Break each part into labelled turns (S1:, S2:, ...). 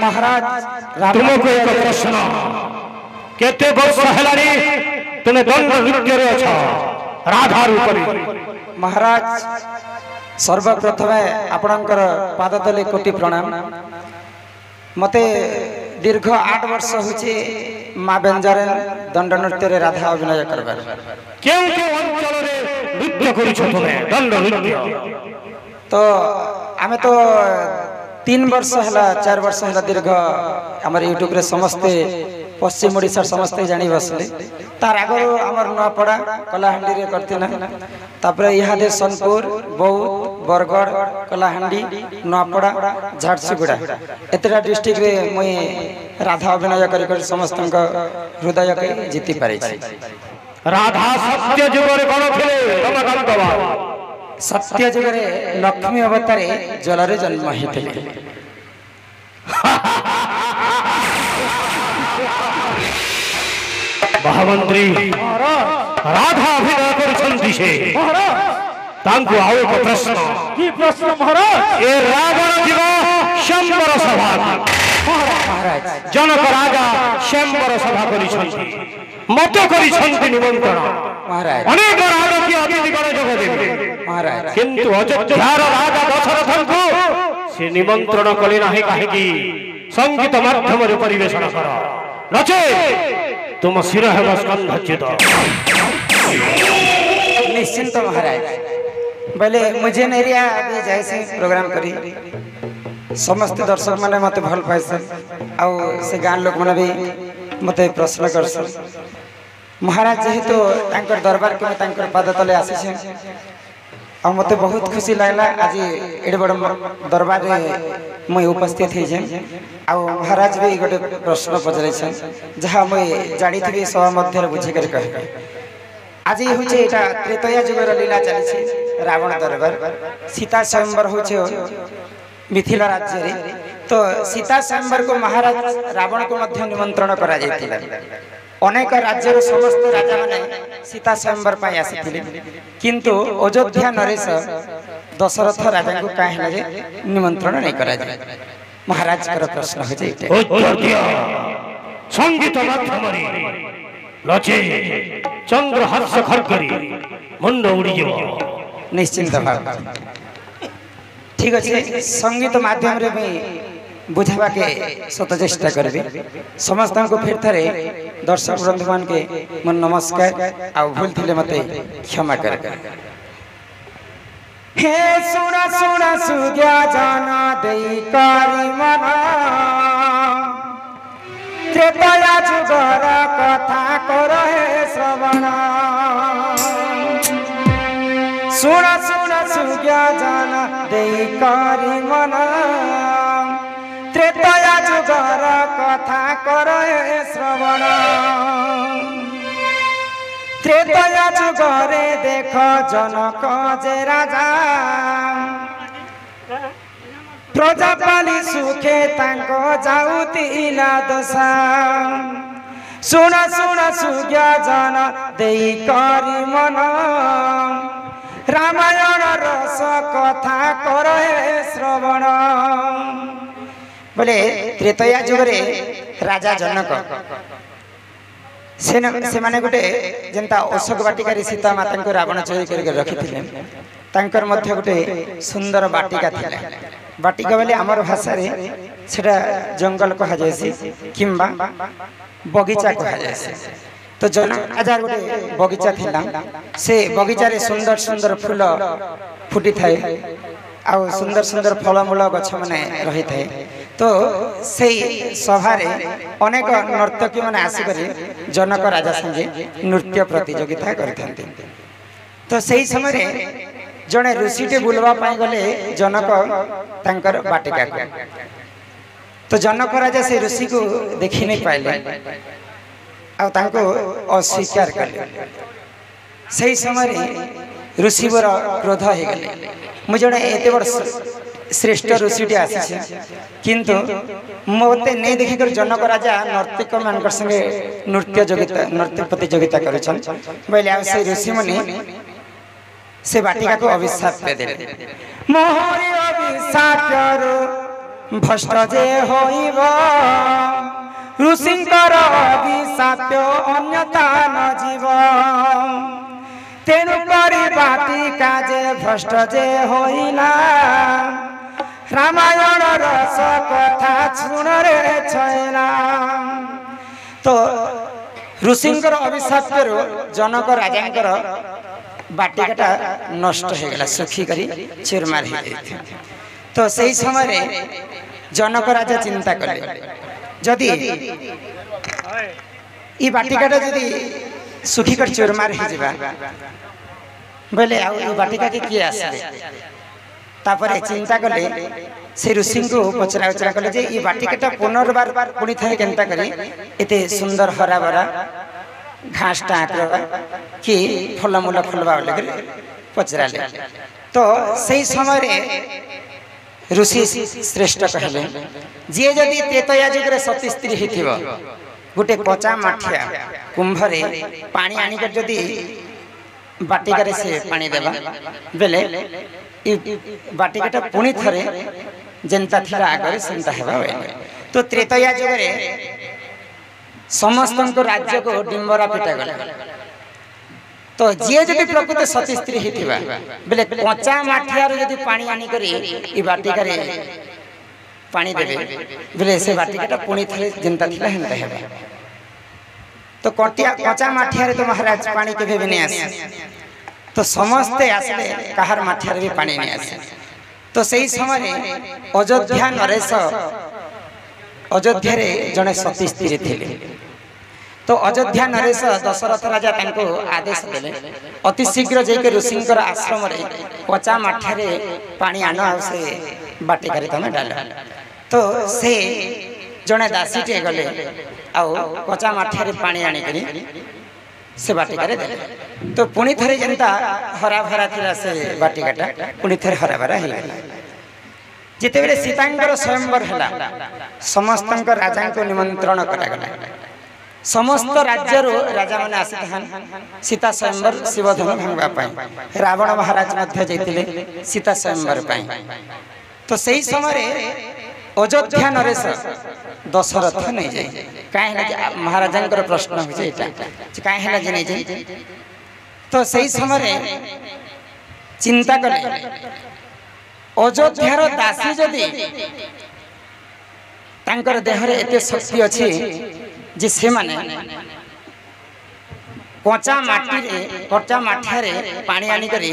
S1: महाराज
S2: तुमको एक प्रश्न केते वर्ष हेलानी तुमे दंड नृत्य रे अछ राधा रूप
S1: महाराज सर्वप्रथम आपणकर पाद तले कोटि प्रणाम मते दीर्घ 8 वर्ष होचे माँ बेंजरन दंड नृत्य रे राधा अभिनय करबार
S2: केउ केउ अंचल रे नृत्य करि छ तुमे दंड नृत्य
S1: तो आमे तो 3 वर्ष हला 4 वर्ष हला दीर्घ हमर यूट्यूब रे समस्ते पश्चिम ओडिसा समस्ते जानि बसले तार आगर हमर नपड़ा कलाहांडी रे करथिना तापरे इहादे सोनपुर बौद्ध बरगढ़ कलाहांडी नपड़ा झारसुगुड़ा एतरा डिस्ट्रिक्ट रे मई राधा अभिनय कर समस्त हृदय के जीति पारे छी
S2: राधा सत्य जुगर कोन थिले रमकांतवा
S1: सत्य जुगरे लक्ष्मी अवतारे जलरे जन्म हेथिले
S2: महामंत्री राधा अभिनय करछंती से तांकु आओ एक प्रश्न
S3: की प्रश्न महाराज
S2: ए रावण जीव शंबर सभा
S1: महाराज
S2: जनक राजा शंबर सभा करिछंती मत करिछंती निमंत्रण
S1: महाराज
S2: अनेक राजकीय अतिथि गण जोग देबे
S1: महाराज
S2: किंतु अयोध्यार राजा दशरथंकु से निमंत्रण कले नाही काहे की संगीत माध्यम रे परिवेषण कर नचे तुम सिर है स्कंधच्युत
S1: निश्चिंत महाराज बोले मुझे नेरिया अभी जैसे प्रोग्राम करी समस्त दर्शक माने मते भल पाइसन आउ से गान लोक माने भी मते प्रश्न करसन महाराज जेहेतु तांकर दरबार के तांकर पाद तले आसी आ मते बहुत खुशी लागला आज एडे बड़ दरबार रे मैं उपस्थित हे जे आ महाराज भी गोटे प्रश्न पचरै छन जहा मैं जानि थी सभा मध्य बुझे कर कह आज होचे एटा त्रेतया जुगर लीला चली छी रावण दरबार सीता स्वयंवर होचे मिथिला राज्य रे तो सीता स्वयंवर को महाराज रावण को मध्य निमंत्रण करा जायतिला अनेक राज्य रो समस्त राजा माने सीता स्वयंवर पाई आसीथिले किंतु अयोध्या नरेश दशरथ राजा को काहे हला जे निमंत्रण नहीं करा जाय महाराज कर प्रश्न हो जाय
S2: अयोध्या संगीत माध्यम रे लचे चंद्रहर्ष खरकरी मुंड उड़ी जीव
S1: निश्चिंत भाव ठीक अच्छे संगीत माध्यम रे भी बुझावा के सत चेष्टा करबी समस्त को फिर थरे दर्शक बंधुमान के मन नमस्कार आ भूल थिले मते क्षमा कर हे सुना सुना सुग्या जाना देई कारी मना त्रेतया जुगर कथा कर हे श्रवण सुना सुना सुग्या जाना देई कारी मना त्रेतया जुगर कथा कर हे श्रवण त्रेतया जुगरे देख जनक जे राजा प्रजापाली सुखे तांको जाउतिला दशा सुन सुन सुग्या जन देई करी मन रामायण रस कथा कर हे श्रवण बोले त्रेतया जुगरे राजा जनक से माने गोटे जेंता अशोक वाटिका सीता माता को रावण चोरी करके रखिथिले तांकर मध्य गोटे सुंदर वाटिका थिला वाटिका बोले आमर भाषा रे सेटा जंगल कहा जायसी किंबा बगीचा कहा जायसी तो जनक राजा गोटे बगीचा थिला से बगीचा रे सुंदर सुंदर फूल फुटी थाए आ सुंदर सुंदर फलमूल गछ माने रही थाए तो सही सभा रे अनेक नर्तकी माने आसी करे जनक राजा संगे नृत्य प्रतियोगिता करथंते तो सही समय रे जने ऋषिटे बुलवा पाई गले जनक तांकर बाटिका को तो जनक राजा से ऋषि को देखि नहीं पाइले आ तांको अस्वीकार करले सही समय रे ऋषि बर क्रोध हे गले मु जने एते बड़ श्रेष्ठ ऋषिटी आसी किंतु मते नहीं देखिकर जनक राजा नर्तक मान संगे नृत्य प्रतियोगिता करेछन बोले आ से ऋषि मुनि से बाटिका को अभिशाप दे देले मोहरी अभिशाप अभिशाप्यरु भ्रष्ट जे होइब ऋषिंकर अभिशाप्य अन्यथा न जीव तेणु करी बाटिका जे भ्रष्ट जे होइला रामायण रस कथा शुणरे छैला। तो ऋषिंकर अभिशाप्यरु जनक राजांकर बाटिकाटा नष्ट हो गला सुखी करी चूरमार हो गई। तो सही समय जनक राजा चिंता कले जदि ई बाटिकाटा जदि सुखी कर चूरमार हो जाबा बोले आ बाटिका के किए आसले तापर चिंता कले से ऋषि को पचरा उचरा कले जे ई बाटिकाटा पुनर्बार पुणी थे केनता करी एते सुंदर हरा भरा घास टाँकवा कि फलमूल फुलवा बोलिक पचराले। तो सही समय ऋषि श्रेष्ठ कहले जी जदि त्रेतया जुग सती स्त्री होइथिब गोटे पचा माठिया कुंभरे पानी आनिक जदि बाटिकारे से पानी देवा बेले बाटिकाटा पुणी थरे जेनता थिला आगरे सेंता हेबा होय। तो त्रेतया जुग समस्त राज्य को डिंबरा पिटा गला। तो जी जदि प्रकृत सती स्त्री होइथिबा बेले कच्चा माठियार जदि पानी आनी करी ई बाटिकारे पानी देबे बेले से बाटिकाटा पुणी थरे जेनता थिला हेनता हेबा। तो कच्चा माठियारे तो महाराज पानी केबे भी नहीं आसे तो समस्ते आसले कहार माठियारे भी पानी नहीं आसे। तो सही समय अयोध्या नरेश अयोध्या रे जने सती स्त्री थिले। तो अयोध्या नरेश दशरथ राजा तांको आदेश देले अति शीघ्र जेके ऋषिंकर आश्रम रे कच्चा माठियारे पानी आनो से बाटिकारे तमे डाल। तो से जने दासी टे गले आ कच्चा माठियारे पानी आनी करी से बाटिकारे देले। तो पुणी थरे जनता हरा भरा थिला से बाटिकाटा पुणी थरे हरा भरा हेला। जिते बेले सीतांकर स्वयंवर हला समस्त राजा को निमंत्रण करा गला। समस्त राज्य राजा माने आसिथान सीता स्वयंवर शिवधनु भांगवा पाई रावण महाराज मध्य जैतिले सीता स्वयंवर पाई। तो सही समय अयोध्या नरेश दशरथ नहीं जाए काहे महाराजा प्रश्न हो काहे नहीं जाए। तो सही समय चिंता कले अयोध्यार दासी जदि तांकर देहरे एते शक्ति अच्छी जे से माने कच्चा माठियारे पानी आनी करी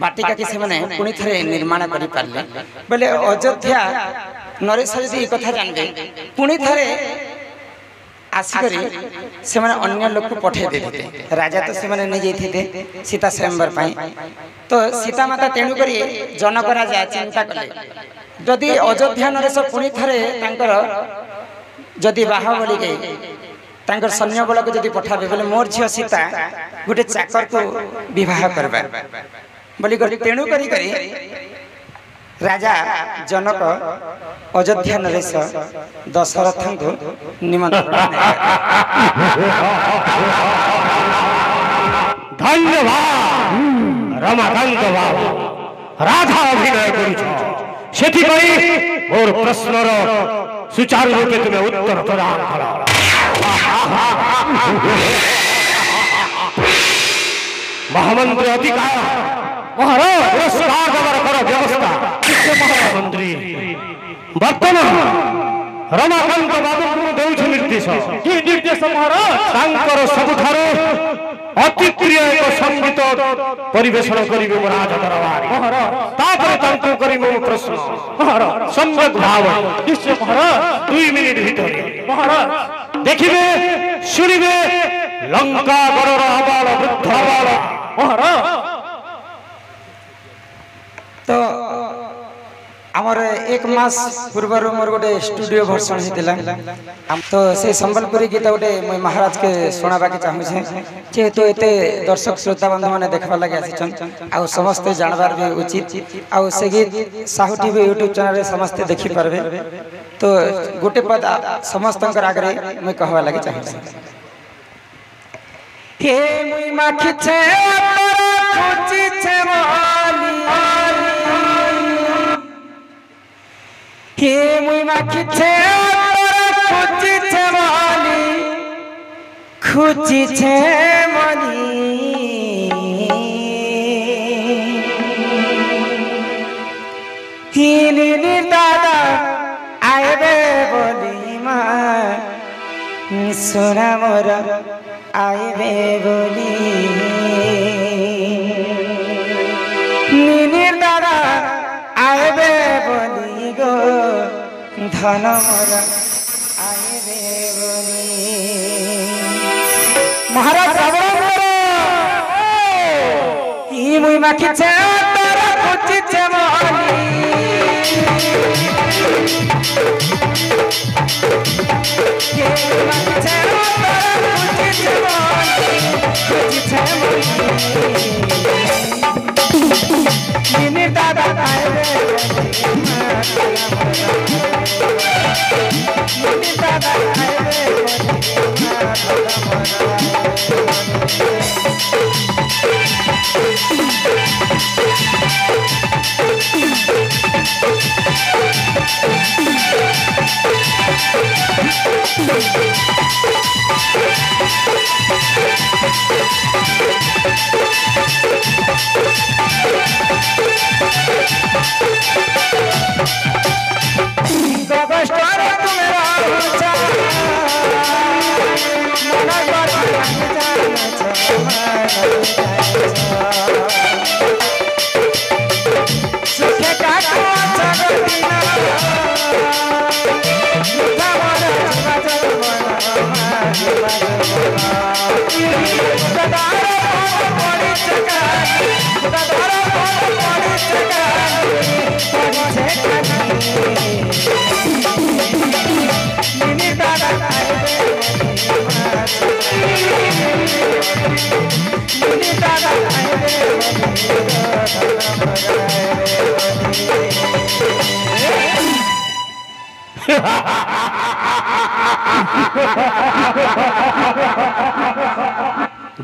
S1: बाटिका कि से माने पुणी थरे निर्माण करि पारले बोले अयोध्या नरेश यदि कथा जानबे पुणी थरे आसिकरी से माने अन्य लोक को पठे देते राजा तो से माने नहीं जाइथिते सीता स्वयंवर पाई। तो सीता माता तेणु करी जनक राजा चिंता कले जदि अयोध्या नरेश पुणी थरे तांकर जदि बाहा बोली गई तांकर सैन्य बल को जदि पठाबे बोले मोर झियो सीता गोटे चाकर को विवाह करबा बोली तेणु करी राजा जनक अयोध्या नरेश दशरथ को निमंत्रण
S2: धन्यवाद रमाकांत बाबू राधा अभिनय करुछ सेठी पई मोर प्रश्नर सुचारू रूपे तुम्हें उत्तर प्रदान करा। महामंत्री अधिकार महाराज पुरस्कार देवार कर व्यवस्था महामंत्री वर्तमान रमाकांत बाबू को देउछ निर्देश की निर्देश महाराज तांकर सबुठारो अति प्रिय एक संगीत परिवेषण करिवे महाराज दरबार महाराज तापर तांको करि मो प्रश्न महाराज सम्यक भाव निश्चय महाराज 2 मिनिट भीतर महाराज देखिबे सुनिबे लंका गणर आबाल वृद्ध आबाल महाराज।
S1: तो आमर 1 मास पूर्व मोर गोटे स्टूडियो भर्सन होता तो से संबलपुरी गीत गोटे मुझे महाराज के शुणाबा के चाहूँ जेहेतु एते दर्शक श्रोता बंधु मैंने देखा लगे आसिचन आ समस्ते जानबार भी उचित आ से गीत साहू टीवी यूट्यूब चैनल समस्ते देखी पारबे। तो गोटे पद समस्त आगे मुझे कहवा लगे चाहूँ हे मुई माखी छे खोची छे वाली হে মুই মাখিছে খুঁজিছে মনি খুঁজিছে মনি হিনি দাদা আইবে বলি মা সোনা মোর আইবে বলি নিনির দাদা আইবে বলি গো ধন মোর আইবে বলি মহারাজ ই মুই মাখিছে তোর খুঁজিছে মনি দাদা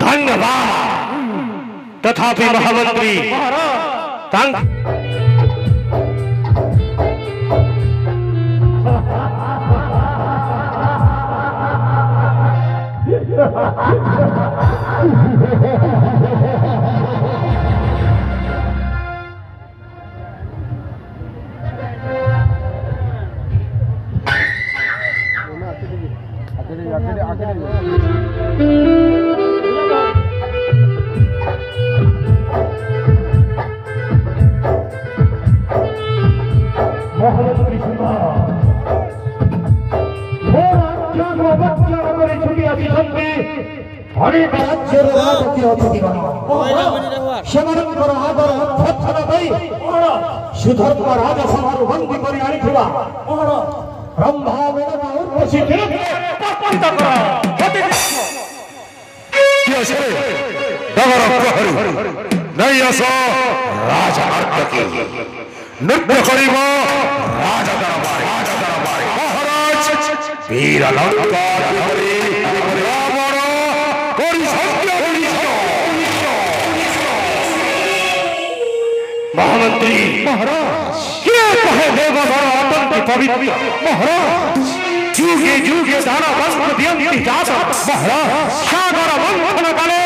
S2: धन्यवाद। तथापि महामंत्री सुधर्म राजा सभा बंदी कर नहीं आस राजा नृत्य कर महाराज वीर अलंकार महामंत्री महाराज क्या कहे देवा आतंकी पवित्र महाराज जुगे जुगे दाना वस्त्र दियंति जाता महाराज सागर मंथन काले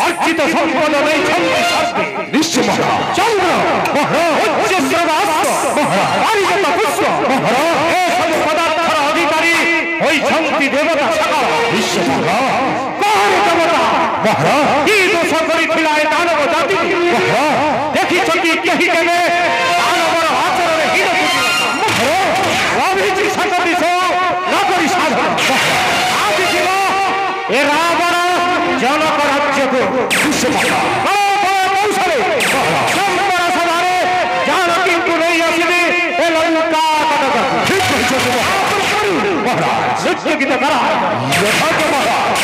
S2: अर्चित संपद नहीं छंद शास्ति निश्चय महाराज चंद्र महाराज उच्च श्रवास्त्र महाराज पारिजात पुष्प महाराज ए सब पदार्थर अधिकारी होई छंति देवता सका निश्चय महाराज कौन देवता महाराज की दोष करी थिला ए दानव जाति महाराज देखी छंति कही केने दानवर आचरण हीन महाराज अभिजी संगति सो नगरी साधन आज जीव ए रावण जनक राज्य को निश्चय महाराज कौशले संपर सभारे जानकी को नहीं आसिनी ए लंका कटक ठीक महाराज नृत्य गीत करा यथार्थ महाराज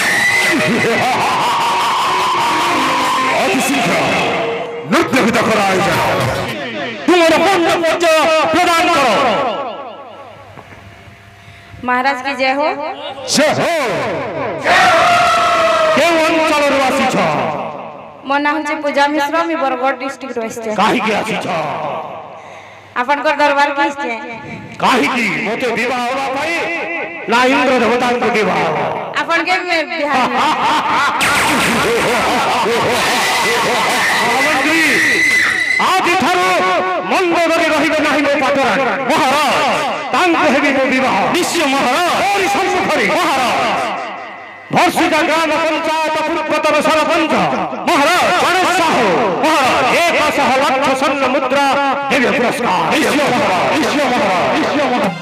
S2: अति शीघ्र नृत्य गीत कराए जाओ तुम्हारा पुण्य प्रदान करो
S4: महाराज की जय हो
S2: जय हो केउ अंचल निवासी छ
S4: मो नाम छे पूजा मिश्र मी बरगढ़ डिस्ट्रिक्ट रहिছে
S2: काहे के आसी छ
S4: अपन को दरबार किसके
S2: काहिकी मोते विवाह होवा पाई ना इंद्र देवतान को विवाह
S4: अपन के बिहार में
S2: महामंत्री आज ठारो मंदोदरे रहिबे नाही मो पाटरा महाराज तांको हेबी मो विवाह निश्चय महाराज ओरी सम्मुखरे महाराज भर्षिका ग्राम पंचायत पूर्वतन सरपंच महाराज गणेश साहू महाराज एक सह लक्ष स्वर्ण मुद्रा दिव्य पुरस्कार निश्चय महाराज निश्चय महाराज निश्चय महाराज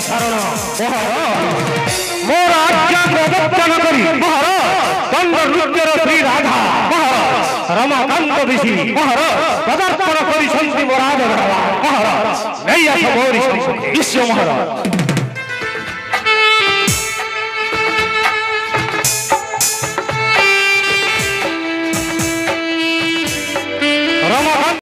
S2: शरण मोर आज्ञा प्रवर्तन करी महाराज दंड नृत्यर श्री राधा महाराज रमाकांत ऋषि महाराज पदार्पण करी मोर आदर महाराज नहीं आस मोरी विश्व महाराज